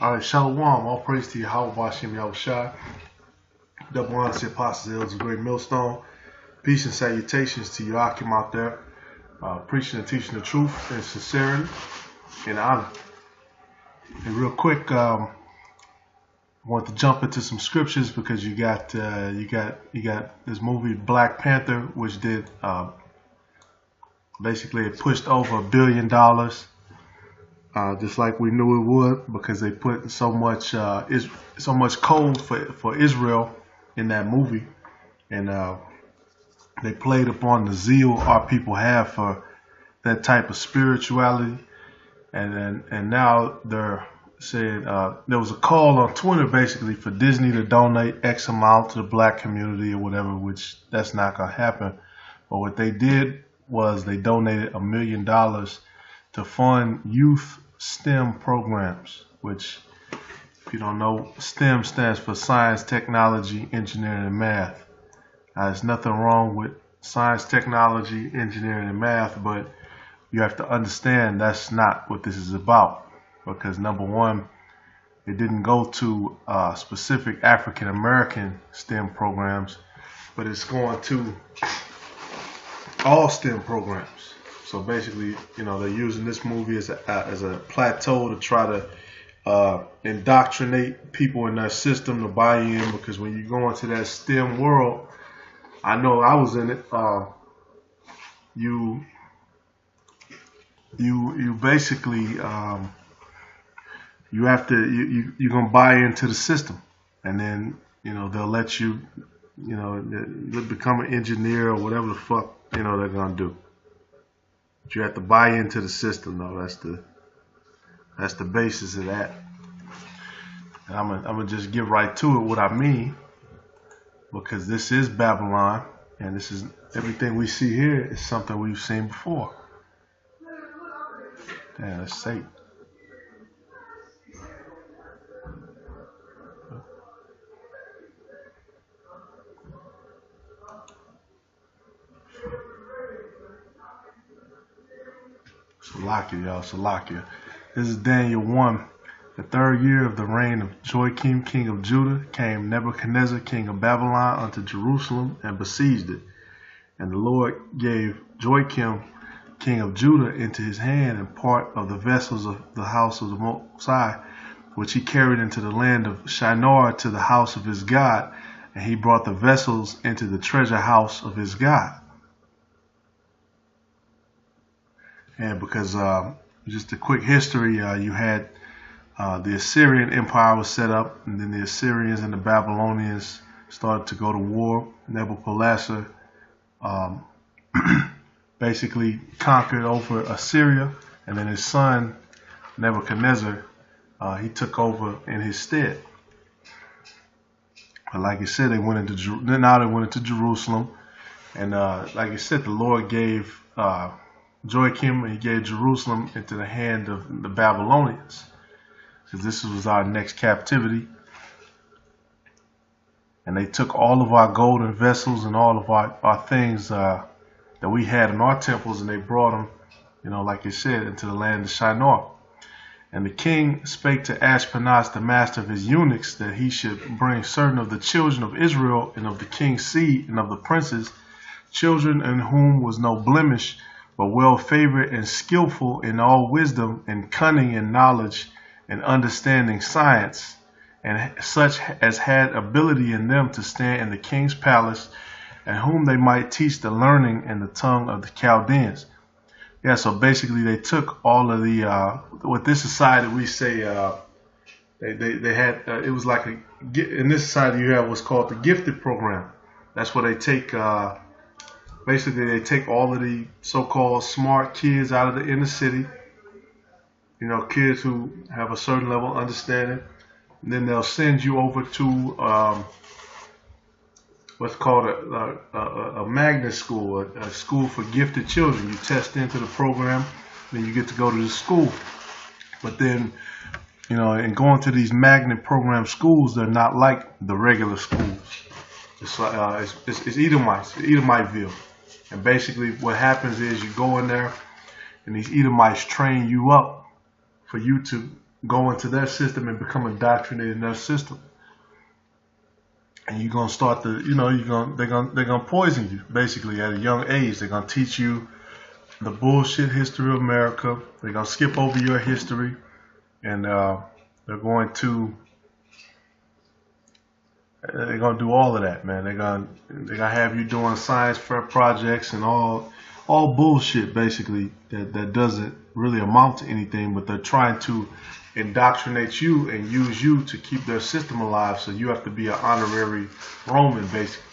All right, Shalom, all praise to Yahweh Bashim Yahushai. Double honor to the apostles, elders, great millstone. Peace and salutations to Yakim out there, preaching and teaching the truth in sincerity and honor. And real quick, I want to jump into some scriptures because you got this movie Black Panther, which did basically it pushed over $1 billion. Just like we knew it would, because they put so much code for Israel in that movie, and they played upon the zeal our people have for that type of spirituality, and now they're saying there was a call on Twitter basically for Disney to donate X amount to the black community or whatever, which that's not gonna happen. But what they did was they donated $1 million to fund youth STEM programs, which, if you don't know, STEM stands for science, technology, engineering, and math. There's nothing wrong with science, technology, engineering, and math, but you have to understand that's not what this is about. Because number one, it didn't go to specific African American STEM programs, but it's going to all STEM programs. So basically, you know, they're using this movie as a plateau to try to indoctrinate people in their system to buy in. Because when you go into that STEM world, I know I was in it. You basically you have to you're gonna buy into the system, and then they'll let you become an engineer or whatever the fuck they're gonna do. But you have to buy into the system, though. That's the basis of that. And I'm gonna just get right to it. What I mean, because this is Babylon, and this is everything we see here is something we've seen before. Damn, that's Satan. Salakia, y'all, Salakia. This is Daniel 1. The third year of the reign of Joachim, king of Judah, came Nebuchadnezzar, king of Babylon, unto Jerusalem, and besieged it. And the Lord gave Joachim, king of Judah, into his hand, and part of the vessels of the house of the Most High, which he carried into the land of Shinar to the house of his God, and he brought the vessels into the treasure house of his God. And because just a quick history, you had the Assyrian Empire was set up, and then the Assyrians and the Babylonians started to go to war. Nebuchadnezzar basically conquered over Assyria, and then his son Nebuchadnezzar he took over in his stead. But like I said, they went into Jerusalem, and like I said, the Lord gave Joachim, and he gave Jerusalem into the hand of the Babylonians, because this was our next captivity. And they took all of our golden vessels and all of our things that we had in our temples, and they brought them, like I said, into the land of Shinar. And the king spake to Ashpenaz, the master of his eunuchs, that he should bring certain of the children of Israel and of the king's seed and of the princes, children in whom was no blemish, but well favored and skillful in all wisdom and cunning and knowledge and understanding science, and such as had ability in them to stand in the king's palace, and whom they might teach the learning and the tongue of the Chaldeans. Yeah, so basically they took all of the what this society we say they had it was like in this society you have what's called the gifted program. That's where they take basically they take all of the so-called smart kids out of the inner city, kids who have a certain level of understanding, and then they'll send you over to what's called a magnet school, a school for gifted children. You test into the program, then you get to go to the school. But then, in going to these magnet program schools, they're not like the regular schools. It's like it's Edomites, Edomiteville. And basically what happens is you go in there and these Edomites train you up for you to go into their system and become indoctrinated in their system. And you're gonna start to, they're gonna poison you basically at a young age. They're gonna teach you the bullshit history of America. They're gonna skip over your history, and they're going to do all of that, man. They're gonna have you doing science fair projects and all bullshit basically that doesn't really amount to anything, but they're trying to indoctrinate you and use you to keep their system alive. So you have to be an honorary Roman, basically.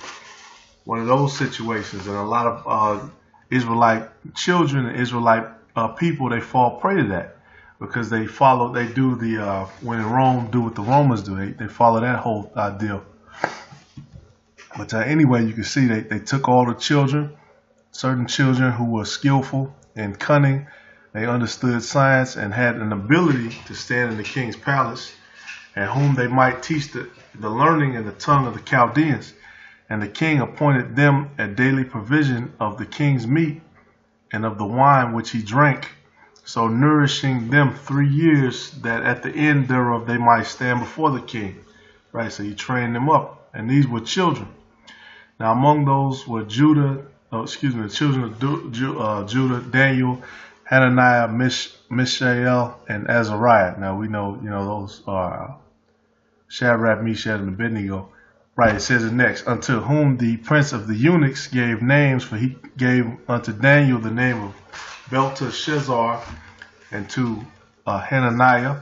One of those situations, and a lot of Israelite children and Israelite people, they fall prey to that because they do the when in Rome, do what the Romans do. They follow that whole deal. But anyway, you can see they took all the children, certain children who were skillful and cunning. They understood science and had an ability to stand in the king's palace, and whom they might teach the learning and the tongue of the Chaldeans. And the king appointed them a daily provision of the king's meat and of the wine which he drank, so nourishing them 3 years, that at the end thereof they might stand before the king. Right, so he trained them up, and these were children. Now among those were the children of Judah, Daniel, Hananiah, Mishael, and Azariah. Now we know, those are Shadrach, Meshach, and Abednego. Right, it says it next. Unto whom the prince of the eunuchs gave names, for he gave unto Daniel the name of Belteshazzar, and to Hananiah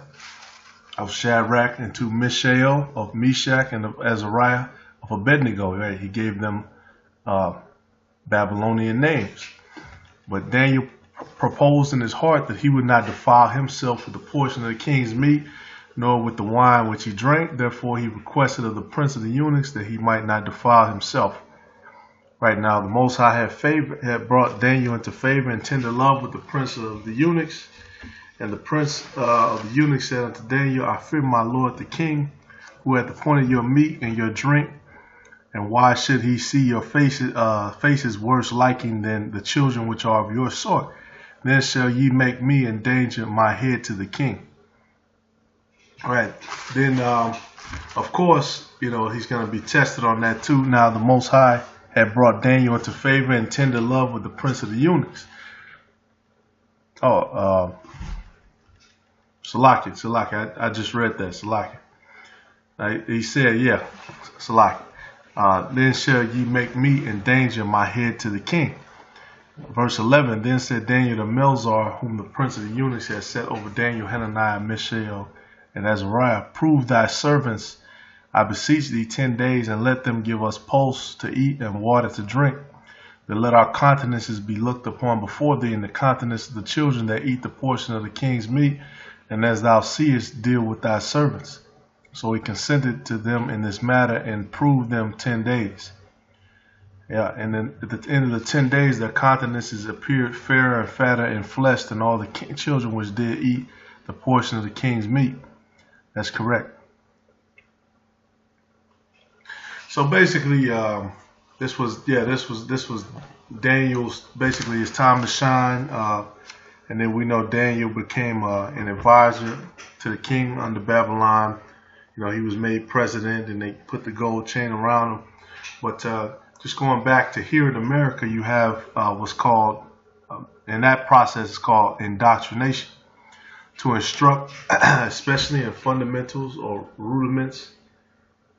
of Shadrach, and to Mishael of Meshach, and of Azariah of Abednego. Right, he gave them Babylonian names. But Daniel proposed in his heart that he would not defile himself with the portion of the king's meat, nor with the wine which he drank. Therefore he requested of the prince of the eunuchs that he might not defile himself. Right, now the Most High had brought Daniel into favor and tender love with the prince of the eunuchs. And the prince of the eunuchs said unto Daniel, I fear my lord the king, who hath appointed your meat and your drink. And why should he see your faces worse liking than the children which are of your sort? Then shall ye make me endanger my head to the king. All right. Then, of course, he's going to be tested on that too. Now, the Most High had brought Daniel into favor and tender love with the prince of the eunuchs. Salaki. I just read that. Salaki. He said, yeah, Salaki. Then shall ye make me endanger my head to the king. Verse 11, then said Daniel to Melzar, whom the prince of the eunuchs had set over Daniel, Hananiah, Mishael, and Azariah, prove thy servants, I beseech thee, 10 days, and let them give us pulse to eat and water to drink. Then let our countenances be looked upon before thee, and the countenance of the children that eat the portion of the king's meat, and as thou seest, deal with thy servants. So he consented to them in this matter and proved them 10 days. Yeah, and then at the end of the 10 days, their countenances appeared fairer and fatter in flesh than all the children which did eat the portion of the king's meat. That's correct. So basically, this was Daniel's, basically his time to shine. And then we know Daniel became an advisor to the king under Babylon. He was made president, and they put the gold chain around him. But just going back to here in America, you have what's called, and that process is called indoctrination. To instruct, especially in fundamentals or rudiments,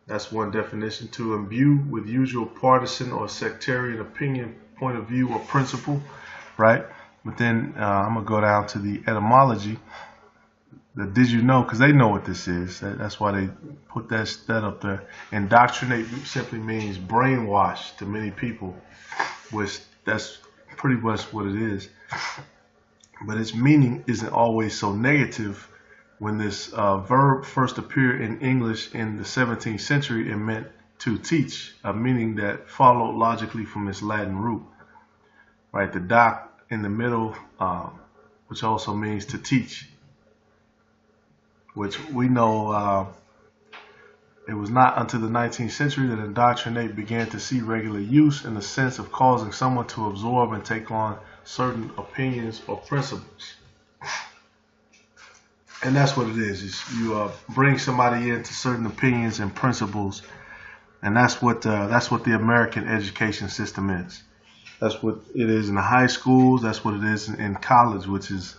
that's one definition. To imbue with usual partisan or sectarian opinion, point of view, or principle, right? But then I'm going to go down to the etymology. Did you know? Because they know what this is. That's why they put that up there. Indoctrinate simply means brainwash to many people, which that's pretty much what it is. But its meaning isn't always so negative. When this verb first appeared in English in the 17th century, it meant to teach, a meaning that followed logically from its Latin root. Right, the doc in the middle, which also means to teach. Which we know it was not until the 19th century that indoctrinate began to see regular use in the sense of causing someone to absorb and take on certain opinions or principles. And that's what it is you bring somebody into certain opinions and principles, and that's what the American education system is. That's what it is in the high schools. That's what it is in college, which is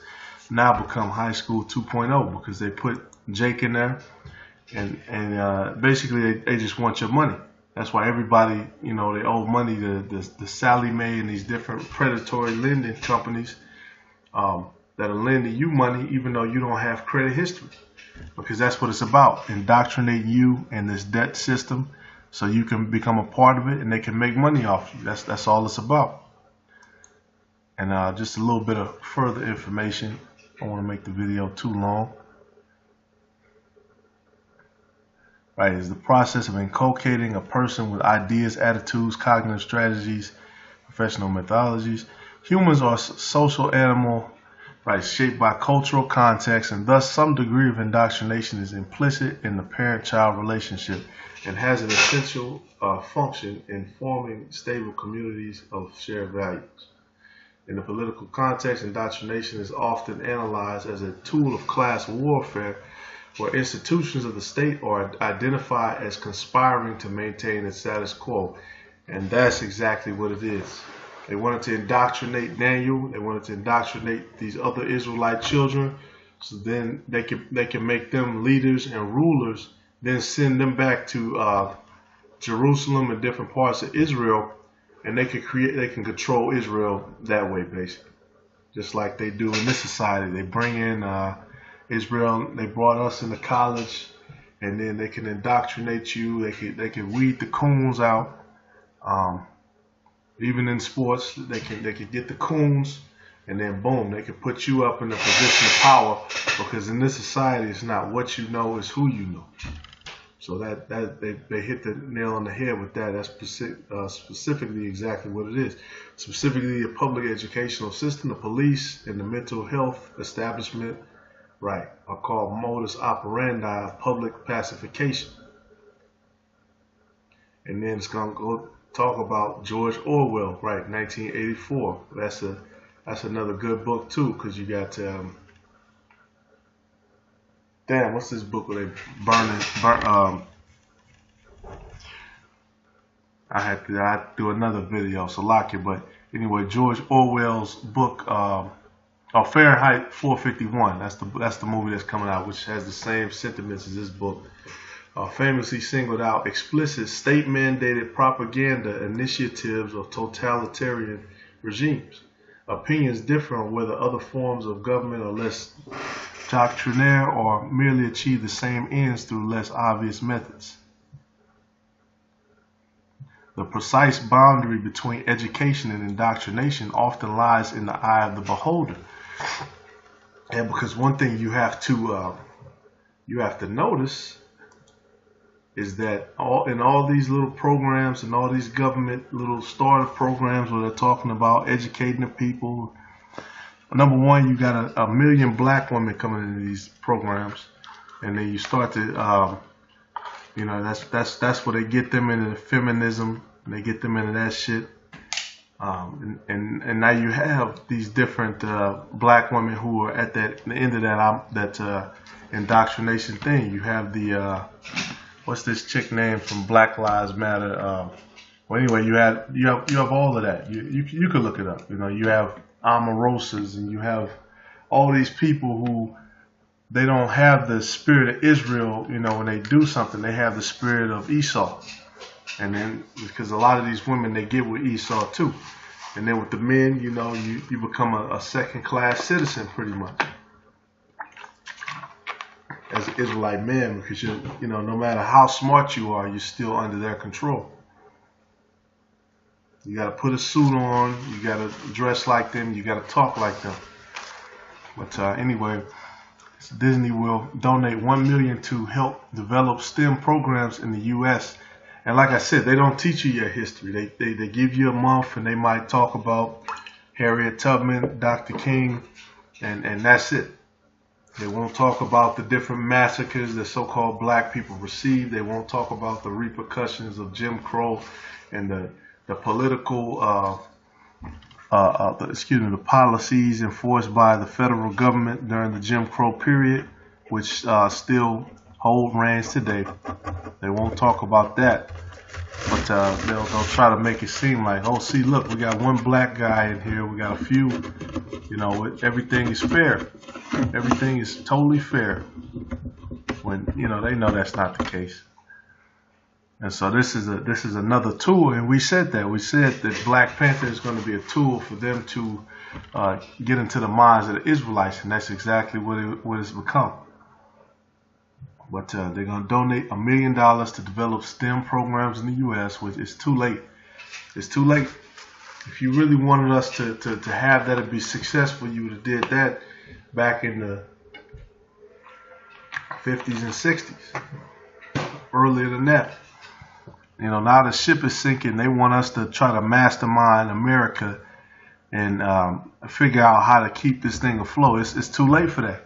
now become high school 2.0 because they put Jake in there, and basically they just want your money. That's why everybody, they owe money to the Sally Mae and these different predatory lending companies that are lending you money even though you don't have credit history, because that's what it's about, indoctrinating you in this debt system so you can become a part of it and they can make money off you. That's all it's about. And just a little bit of further information. I don't want to make the video too long. Right, is the process of inculcating a person with ideas, attitudes, cognitive strategies, professional methodologies. Humans are social animal, right, shaped by cultural context, and thus some degree of indoctrination is implicit in the parent-child relationship and has an essential function in forming stable communities of shared values. In the political context, indoctrination is often analyzed as a tool of class warfare, where institutions of the state are identified as conspiring to maintain the status quo. And that's exactly what it is. They wanted to indoctrinate Daniel. They wanted to indoctrinate these other Israelite children, so then they can make them leaders and rulers, then send them back to Jerusalem and different parts of Israel, and they can control Israel that way, basically. Just like they do in this society. They bring in Israel, they brought us into college, and then they can indoctrinate you. They can weed the coons out. Even in sports, they can get the coons, and then boom, they can put you up in a position of power, because in this society, it's not what you know, it's who you know. So they hit the nail on the head with that. That's specifically exactly what it is. Specifically, the public educational system, the police, and the mental health establishment, right, are called modus operandi of public pacification. And then it's gonna go talk about George Orwell, right, 1984. That's another good book too, because you got damn, what's this book where they burn I had to do another video, so lock it. But anyway, George Orwell's book, Fahrenheit 451. That's the movie that's coming out, which has the same sentiments as this book. Famously singled out explicit state-mandated propaganda initiatives of totalitarian regimes. Opinions differ on whether other forms of government are less doctrinaire or merely achieve the same ends through less obvious methods. The precise boundary between education and indoctrination often lies in the eye of the beholder. And because one thing you have to notice is that in all these little programs and all these government little starter programs where they're talking about educating the people, number one, you got a million black women coming into these programs, and then you start to, that's where they get them into feminism, and they get them into that shit, and now you have these different black women who are at the end of that indoctrination thing. You have the what's this chick name from Black Lives Matter? Well, anyway, you have all of that. You could look it up. You have Omarosas, and you have all these people who they don't have the spirit of Israel. When they do something, they have the spirit of Esau. And then because a lot of these women, they get with Esau too. And then with the men, you become a second-class citizen pretty much as an Israelite man, because no matter how smart you are, you're still under their control. You got to put a suit on, you got to dress like them, you got to talk like them. But anyway, Disney will donate $1 million to help develop STEM programs in the U.S. And like I said, they don't teach you your history. They give you a month, and they might talk about Harriet Tubman, Dr. King, and that's it. They won't talk about the different massacres that so-called black people received. They won't talk about the repercussions of Jim Crow and the political, the policies enforced by the federal government during the Jim Crow period. which still hold reigns today. They won't talk about that, but they'll try to make it seem like, oh, see, look, we got one black guy in here, we got a few, you know, everything is fair. Everything is totally fair. When, you know, they know that's not the case. And so this is another tool, and we said that Black Panther is going to be a tool for them to get into the minds of the Israelites, and that's exactly what it's become. But they're going to donate $1 million to develop STEM programs in the U.S., which is too late. It's too late. If you really wanted us to have that and be successful, you would have did that back in the 50s and 60s. Earlier than that. You know, now the ship is sinking. They want us to try to mastermind America and figure out how to keep this thing afloat. It's too late for that.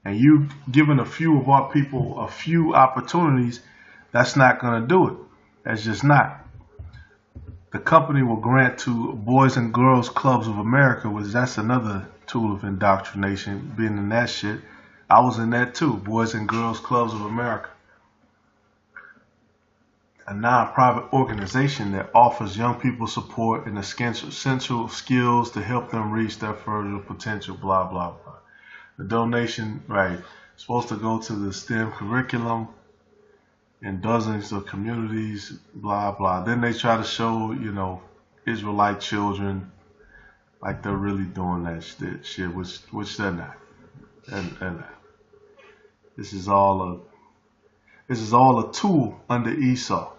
And you giving a few of our people a few opportunities, that's not going to do it. That's just not. The company will grant to Boys and Girls Clubs of America, which that's another tool of indoctrination, being in that shit. I was in that too, Boys and Girls Clubs of America. A non-profit organization that offers young people support and essential skills to help them reach their further potential, blah, blah, blah. The donation, right, supposed to go to the STEM curriculum in dozens of communities, blah, blah. Then they try to show, you know, Israelite children like they're really doing that shit, which they're not. And this is all a tool under Esau,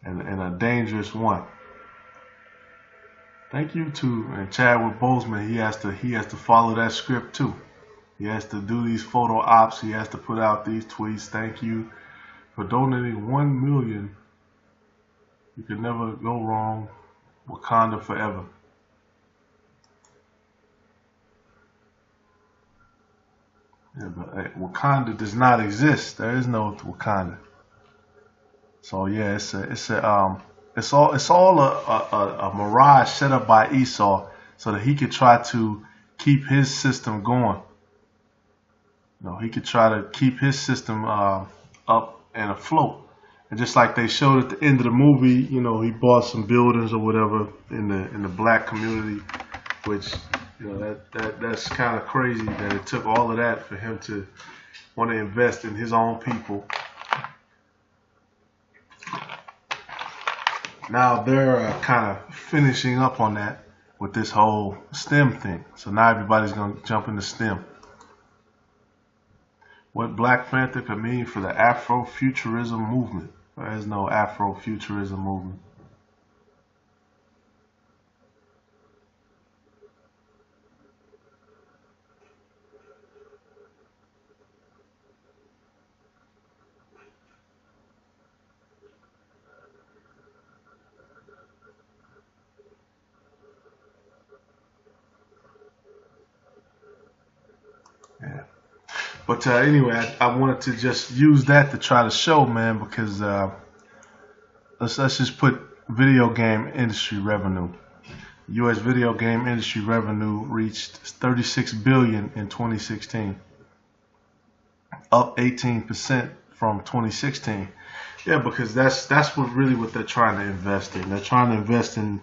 and a dangerous one. Thank you to Chadwick Boseman. He has to follow that script too. He has to do these photo ops. He has to put out these tweets. Thank you for donating 1 million. You can never go wrong. Wakanda forever. Yeah, but Wakanda does not exist. There is no Wakanda. So yeah, it's all a mirage set up by Esau so that he could try to keep his system going. You know, he could try to keep his system up and afloat. And just like they showed at the end of the movie, you know, he bought some buildings or whatever in the black community, which, you know, that's kind of crazy that it took all of that for him to want to invest in his own people. Now they're kind of finishing up on that with this whole STEM thing. So now everybody's going to jump into STEM. What Black Panther could mean for the Afrofuturism movement. There is no Afrofuturism movement. Yeah. But anyway, I wanted to just use that to try to show, man, because let's just put video game industry revenue. U.S. video game industry revenue reached $36 billion in 2016, up 18% from 2016. Yeah, because that's what they're trying to invest in. They're trying to invest in.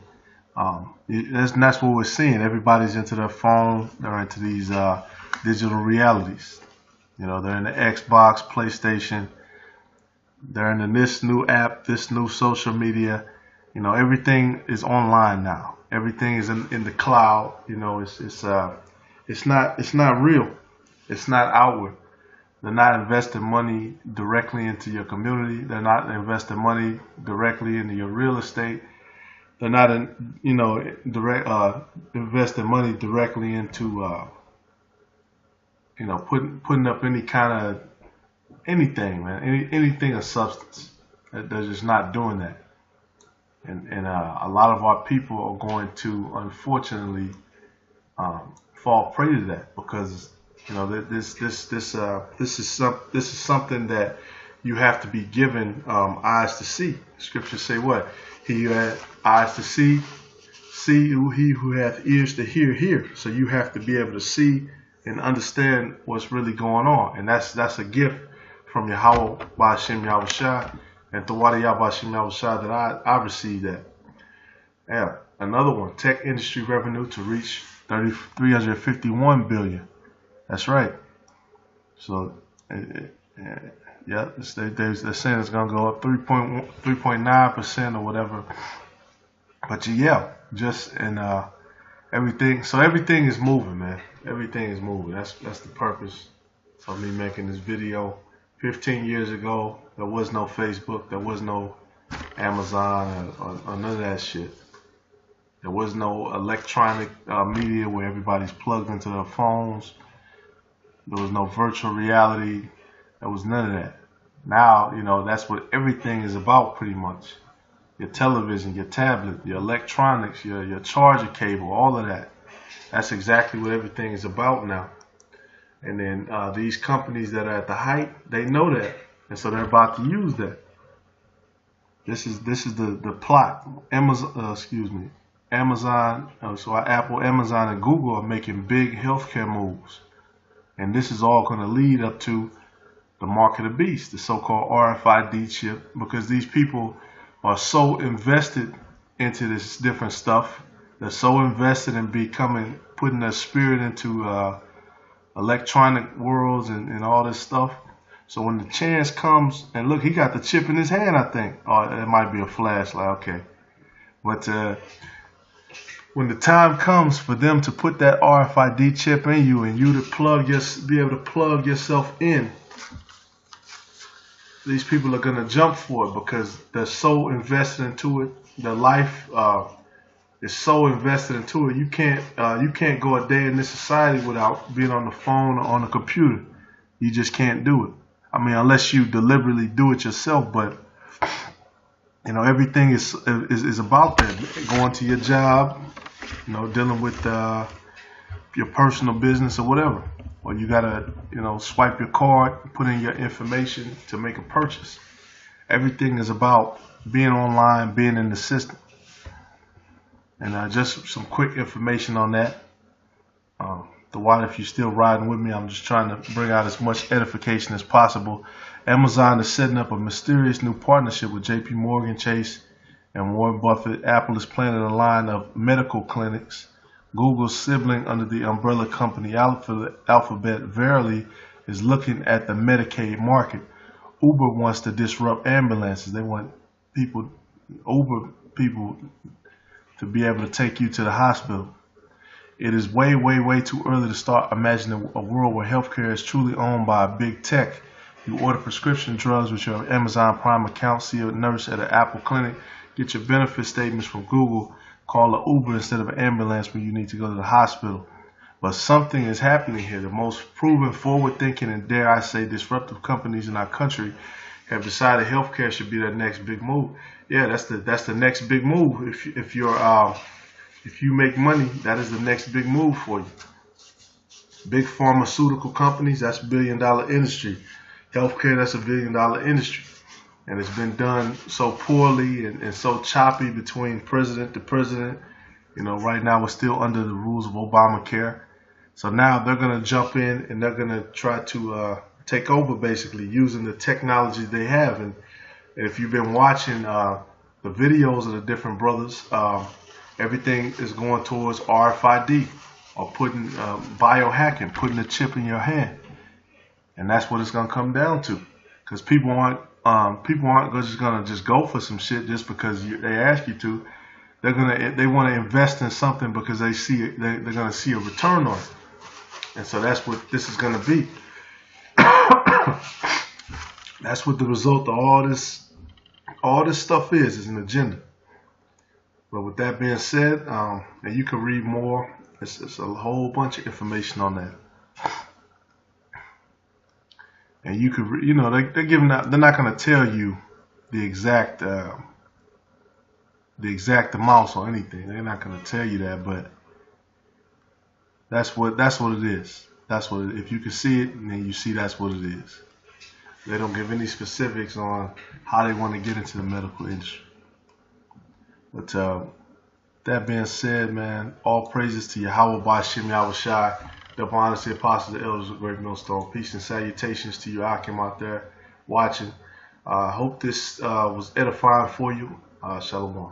That's what we're seeing. Everybody's into their phone. They're into these digital realities. You know, they're in the Xbox, PlayStation. They're in this new app, this new social media. You know, everything is online now. Everything is in the cloud. You know, it's not real. It's not outward. They're not investing money directly into your community. They're not investing money directly into your real estate. They're not investing money directly into putting up any kind of anything, man, anything of substance. They're just not doing that. And a lot of our people are going to, unfortunately, fall prey to that, because you know this is something that you have to be given eyes to see. Scriptures say what? He who had eyes to see, he who hath ears to hear, hear. So you have to be able to see and understand what's really going on. And that's a gift from Yahweh Ba'Shem Yahushua and Tawadi Ba'Shem Yahushua that I received that. Yeah, another one, tech industry revenue to reach 351 billion. That's right. So, yeah, they're saying it's gonna go up 3.9% or whatever. But yeah, just in everything. So everything is moving, man. Everything is moving. That's the purpose of me making this video. 15 years ago, there was no Facebook, there was no Amazon or none of that shit. There was no electronic media where everybody's plugged into their phones. There was no virtual reality. There was none of that. Now, you know, that's what everything is about pretty much. Your television, your tablet, your electronics, your charger cable, all of that. That's exactly what everything is about now. And then these companies that are at the height, they know that, and so they're about to use that. This is the plot. Amazon, so Apple, Amazon, and Google are making big healthcare moves, and this is all going to lead up to the mark of the beast, the so-called RFID chip, because these people are so invested into this different stuff. They're so invested in putting their spirit into electronic worlds and all this stuff. So when the chance comes, and look, he got the chip in his hand, I think. Oh, it might be a flashlight, okay. But when the time comes for them to put that RFID chip in you and you to be able to plug yourself in, these people are gonna jump for it because they're so invested into it. Their life is so invested into it. You can't go a day in this society without being on the phone or on the computer. You just can't do it. I mean, unless you deliberately do it yourself. But you know, everything is about that. Going to your job, you know, dealing with your personal business or whatever. Or you gotta, you know, swipe your card, put in your information to make a purchase. Everything is about being online, being in the system. And just some quick information on that. The water, if you're still riding with me, I'm just trying to bring out as much edification as possible. Amazon is setting up a mysterious new partnership with JP Morgan Chase and Warren Buffett. Apple is planning a line of medical clinics. Google's sibling under the umbrella company Alphabet Verily is looking at the Medicaid market. Uber wants to disrupt ambulances. They want Uber people to be able to take you to the hospital. It is way, way, way too early to start imagining a world where healthcare is truly owned by big tech. You order prescription drugs with your Amazon Prime account, see a nurse at an Apple clinic, get your benefit statements from Google, call an Uber instead of an ambulance when you need to go to the hospital. But something is happening here. The most proven, forward-thinking, and dare I say disruptive companies in our country have decided healthcare should be their next big move. Yeah, that's the next big move. If you make money, that is the next big move for you. Big pharmaceutical companies, that's $1 billion industry. Healthcare, that's $1 billion industry. And it's been done so poorly and so choppy between president to president. You know, right now we're still under the rules of Obamacare. So now they're going to jump in and they're going to try to take over, basically, using the technology they have. And if you've been watching the videos of the different brothers, everything is going towards RFID or putting biohacking, putting a chip in your hand. And that's what it's going to come down to. Because people aren't just going to go for some shit just because they ask you to. They want to invest in something because they're going to see a return on it. And so that's what this is going to be. That's what the result of all this stuff is an agenda. But with that being said, and you can read more. It's a whole bunch of information on that. And you could, you know, they're giving out. They're not going to tell you the exact amounts or anything. They're not going to tell you that, but that's what it is. That's what if you can see it, then you see that's what it is. They don't give any specifics on how they want to get into the medical industry. But that being said, man, all praises to Yahweh Ba'Shem Yahushai. The Honesty Apostles, the Elders of Great Millstone. Peace and salutations to you, Akim, out there watching. Hope this was edifying for you. Shalom.